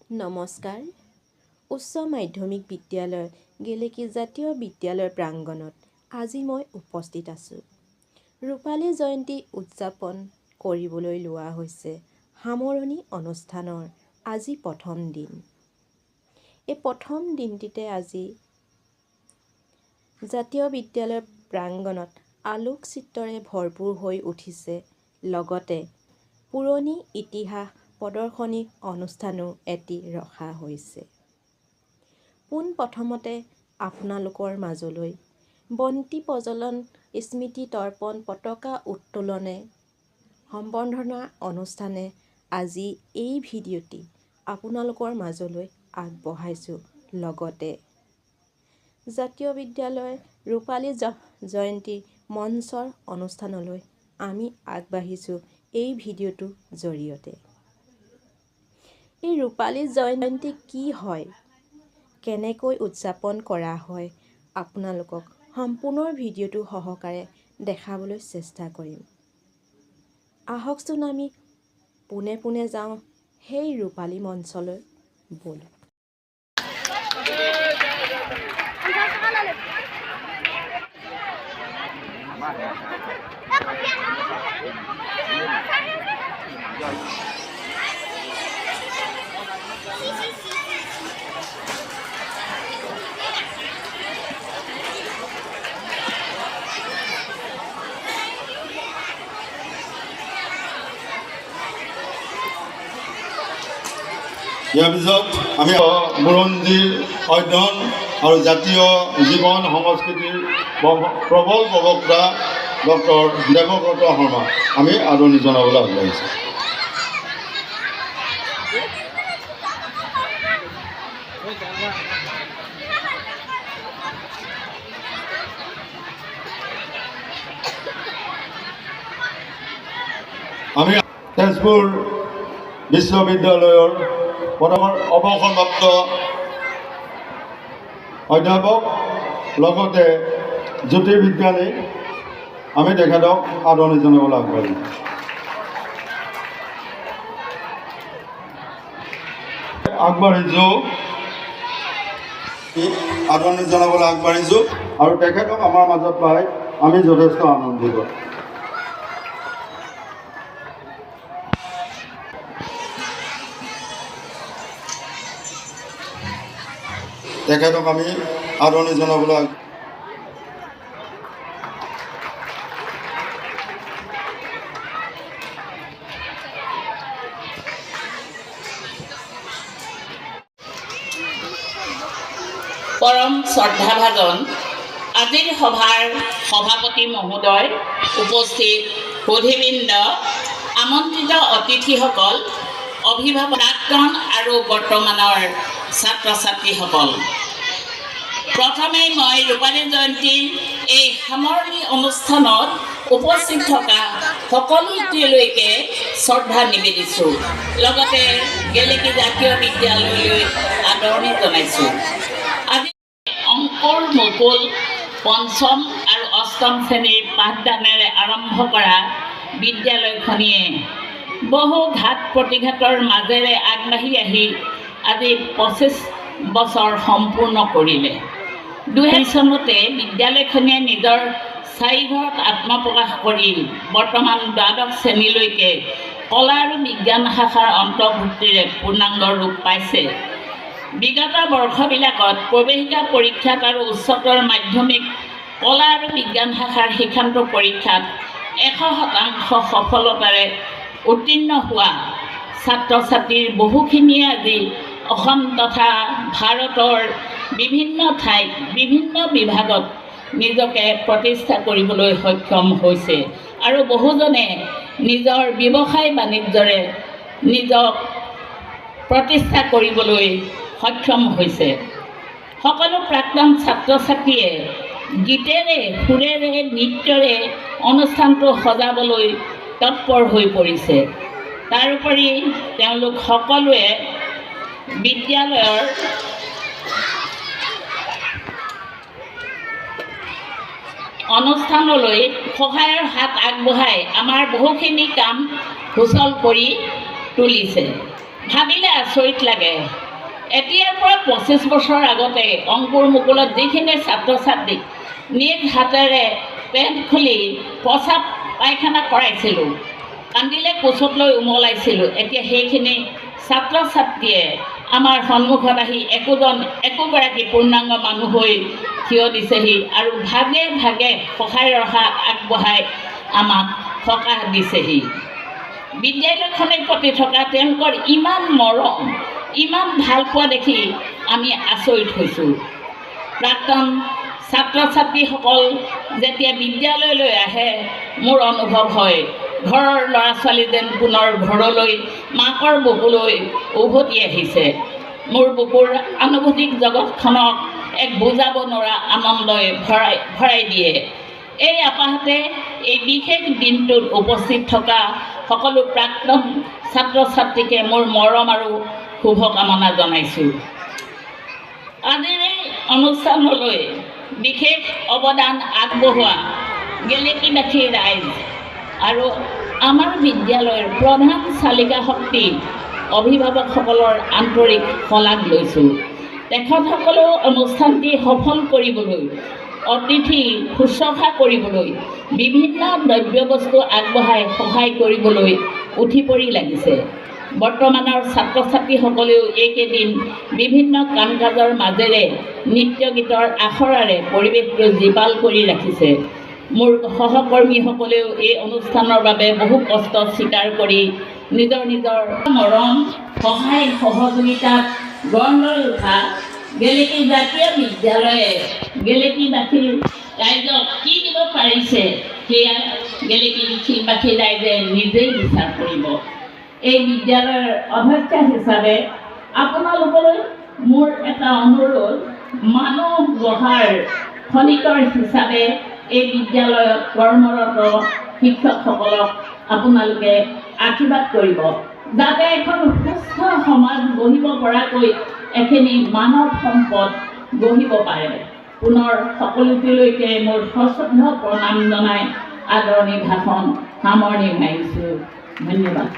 নমস্কাৰ। উচ্চ মাধ্যমিক বিদ্যালয় গেলেকী জাতীয় বিদ্যালয়ৰ প্ৰাংগণত আজি মই উপস্থিত আছোঁ। ৰূপালী জয়ন্তী উদযাপন কৰিবলৈ লোৱা হৈছে সামৰণি অনুষ্ঠানৰ আজি প্ৰথম দিন। এই প্ৰথম দিনটিতে আজি জাতীয় বিদ্যালয়ৰ প্ৰাংগণত আলোকচিত্ৰৰে ভৰপূৰ হৈ উঠিছে। লগতে পুৰণি ইতিহাস প্ৰদৰ্শনী অনুষ্ঠানো এটি ৰখা হৈছে। পোনপ্ৰথমতে আপোনালোকৰ মাজলৈ বন্তি প্ৰজ্বলন, স্মৃতি তৰ্পণ, পতাকা উত্তোলনে সম্বৰ্ধনা অনুষ্ঠানে আজি এই ভিডিঅ'টি আপোনালোকৰ মাজলৈ আগবঢ়াইছোঁ। লগতে জাতীয় বিদ্যালয় ৰূপালী জয়ন্তী মঞ্চৰ অনুষ্ঠানলৈ আমি আগবাঢ়িছোঁ এই ভিডিঅ'টোৰ জৰিয়তে। এই ৰূপালী জয়ন্তী কি হয়, কেনেকৈ উদযাপন কৰা হয়, আপোনালোকক সম্পূৰ্ণ ভিডিঅ'টো সহকাৰে দেখাবলৈ চেষ্টা কৰিম। আহকচোন আমি পোনে পোনে যাওঁ সেই ৰূপালী মঞ্চলৈ। ব'লো। ইয়াৰ পিছত আমি বুৰঞ্জীৰ অধ্যয়ন আৰু জাতীয় জীৱন সংস্কৃতিৰ প্ৰবল প্ৰবক্তা ডক্টৰ দেৱব্ৰত শৰ্মা আমি আদৰণি জনাবলৈ আগবাঢ়িছোঁ। আমি তেজপুৰ বিশ্ববিদ্যালয়ৰ অৱসৰপ্ৰাপ্ত অধ্যাপক লগতে জ্যোতিৰ্বিজ্ঞানী আমি তেখেতক আদৰণি জনাবলৈ আগবাঢ়িছোঁ। আদৰণি জনাবলৈ আগবাঢ়িছোঁ আৰু তেখেতক আমাৰ মাজত পাই আমি যথেষ্ট আনন্দিত। তেখেতক আমি আদৰণি জনাবলৈ পৰম শ্ৰদ্ধাভাজন আজিৰ সভাৰ সভাপতি মহোদয়, উপস্থিত সুধীবৃন্দ, আমন্ত্ৰিত অতিথিসকল, অভিভাৱক, প্ৰাক্তন আৰু বৰ্তমানৰ ছাত্ৰ ছাত্ৰীসকল, প্ৰথমেই মই ৰূপালী জয়ন্তীৰ এই সামৰণি অনুষ্ঠানত উপস্থিত থকা সকলোলৈকে শ্ৰদ্ধা নিবেদিছোঁ। লগতে গেলেকী জাতীয় বিদ্যালয়লৈ আদৰণি জনাইছোঁ। আজি অংকুৰ মুকুল পঞ্চম আৰু অষ্টম শ্ৰেণীৰ পাঠদানেৰে আৰম্ভ কৰা বিদ্যালয়খনিয়ে বহু ঘাত প্ৰতিঘাতৰ মাজেৰে আগবাঢ়ি আহি আজি 25 বছৰ সম্পূৰ্ণ কৰিলে। 2000 চনতে বিদ্যালয়খনিয়ে নিজৰ চাৰিঘৰত আত্মপ্ৰকাশ কৰি বৰ্তমান দ্বাদশ শ্ৰেণীলৈকে কলা আৰু বিজ্ঞান শাখাৰ অন্তৰ্ভুক্তিৰে পূৰ্ণাংগ ৰূপ পাইছে। বিগত বৰ্ষবিলাকত প্ৰৱেশিকা পৰীক্ষাত আৰু উচ্চতৰ মাধ্যমিক কলা আৰু বিজ্ঞান শাখাৰ শিক্ষান্ত পৰীক্ষাত 100% সফলতাৰে উত্তীৰ্ণ হোৱা ছাত্ৰ ছাত্ৰীৰ বহুখিনিয়ে আজি অসম তথা ভাৰতৰ বিভিন্ন ঠাইত বিভিন্ন বিভাগত নিজকে প্ৰতিষ্ঠা কৰিবলৈ সক্ষম হৈছে আৰু বহুজনে নিজৰ ব্যৱসায় বাণিজ্যৰে নিজক প্ৰতিষ্ঠা কৰিবলৈ সক্ষম হৈছে। সকলো প্ৰাক্তন ছাত্ৰ ছাত্ৰীয়ে গীতেৰে, সুৰেৰে, নৃত্যৰে অনুষ্ঠানটো সজাবলৈ তৎপৰ হৈ পৰিছে। তাৰোপৰি তেওঁলোক সকলোৱে বিদ্যালয়ৰ অনুষ্ঠানলৈ সহায়ৰ হাত আগবঢ়াই আমাৰ বহুখিনি কাম সুচল কৰি তুলিছে। ভাবিলে আচৰিত লাগে। এতিয়াৰ পৰা 25 বছৰ আগতে অংকুৰ মুকুলত যিখিনি ছাত্ৰ ছাত্ৰীক নিজ হাতেৰে পেণ্ট খুলি প্ৰস্ৰাৱ পায়খানা কৰাইছিলোঁ, কান্দিলে কোচত লৈ উমলাইছিলোঁ, এতিয়া সেইখিনি ছাত্ৰ ছাত্ৰীয়ে আমাৰ সন্মুখত আহি একোগৰাকী পূৰ্ণাংগ মানুহ হৈ থিয় দিছেহি আৰু ভাগে ভাগে সহায়ৰ হাত আগবঢ়াই আমাক সকাহ দিছেহি। বিদ্যালয়খনৰ প্ৰতি থকা তেওঁলোকৰ ইমান মৰম, ইমান ভাল পোৱা দেখি আমি আচৰিত হৈছোঁ। প্ৰাক্তন ছাত্ৰ ছাত্ৰীসকল যেতিয়া বিদ্যালয়লৈ আহে, মোৰ অনুভৱ হয় ঘৰৰ ল'ৰা ছোৱালী যেন পুনৰ ঘৰলৈ মাকৰ বুকুলৈ উভতি আহিছে। মোৰ বুকুৰ আনুভূতিক জগতখনক এক বুজাব নোৱাৰা আনন্দই ভৰাই দিয়ে। এই আপাহতে এই বিশেষ দিনটোত উপস্থিত থকা সকলো প্ৰাক্তন ছাত্ৰ ছাত্ৰীকে মোৰ মৰম আৰু শুভকামনা জনাইছোঁ। আজিৰ এই অনুষ্ঠানলৈ বিশেষ অৱদান আগবঢ়োৱা গেলেকীবাসী ৰাইজ আৰু আমাৰ বিদ্যালয়ৰ প্ৰধান চালিকা শক্তি অভিভাৱকসকলৰ আন্তৰিক শলাগ লৈছোঁ। তেখেতসকলেও অনুষ্ঠানটি সফল কৰিবলৈ, অতিথি শুশ্ৰূষা কৰিবলৈ, বিভিন্ন দ্ৰব্যবস্তু আগবঢ়াই সহায় কৰিবলৈ উঠি পৰি লাগিছে। বৰ্তমানৰ ছাত্ৰ ছাত্ৰীসকলেও এইকেইদিন বিভিন্ন কাম কাজৰ মাজেৰে নৃত্য গীতৰ আখৰাৰে পৰিৱেশটো জীপাল কৰি ৰাখিছে। মোৰ সহকৰ্মীসকলেও এই অনুষ্ঠানৰ বাবে বহু কষ্ট স্বীকাৰ কৰি নিজৰ নিজৰ মৰম, সহায় সহযোগিতাত গঢ় লৈ উঠা গেলেকী জাতীয় বিদ্যালয়ে গেলেকীবাসীৰ ৰাইজক কি দিব পাৰিছে সেয়া গেলেকীবাসী ৰাইজে নিজেই বিচাৰ কৰিব। এই বিদ্যালয়ৰ অধ্যক্ষা হিচাপে আপোনালোকলৈ মোৰ এটা অনুৰোধ, মানুহ গঢ়াৰ খনিকৰ হিচাপে এই বিদ্যালয়ত কৰ্মৰত শিক্ষকসকলক আপোনালোকে আশীৰ্বাদ কৰিব, যাতে এখন সুস্থ সমাজ গঢ়িব পৰাকৈ এখিনি মানৱ সম্পদ গঢ়িব পাৰে। পুনৰ সকলোটিলৈকে মোৰ সশ্ৰদ্ধ প্ৰণাম জনাই আদৰণি ভাষণ সামৰণি মাৰিছোঁ। ধন্যবাদ।